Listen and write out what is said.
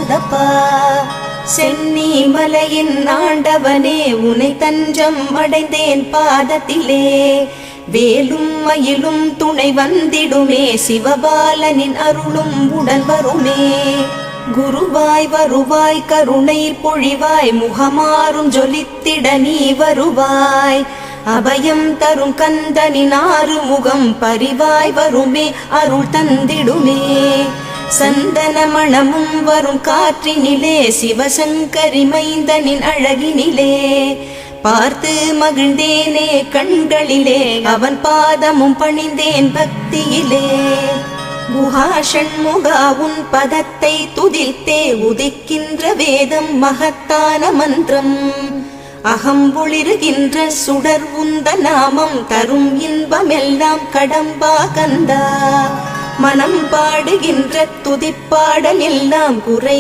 கந்தப்பா. சென்னி மலையின் ஆண்டவனே உனை தஞ்சம் அடைந்தேன் பாதத்திலே. வேலும் மயிலும் துணை வந்திடுமே, சிவபாலனின் அருளும் உடன் வருமே. குருவாய் வருவாய் கருணை பொழிவாய், முகமாறும் ஜொலித்திட நீ வருவாய். அபயம் தரும் கந்தனின் ஆறுமுகம் பரிவாய் வருமே, அருள் தந்திடுமே. சந்தன மணமும் வரும் காற்றினிலே, சிவசங்கரி மைந்தனின் அழகினிலே. பார்த்து மகிழ்ந்தேனே கண்களிலே, அவன் பாதமும் பணிந்தேன் பக்தியிலே. குஹாஷண்முகா உன் பதத்தை துதித்தே, உதிக்கின்ற வேதம் மகத்தான மந்திரம். அகம் ஒளிருகின்ற சுடர் உந்த நாமம், தரும் இன்பமெல்லாம் கடம்பா கந்தா. மனம் பாடுகின்ற துதிப்பாடல் எல்லாம் குறை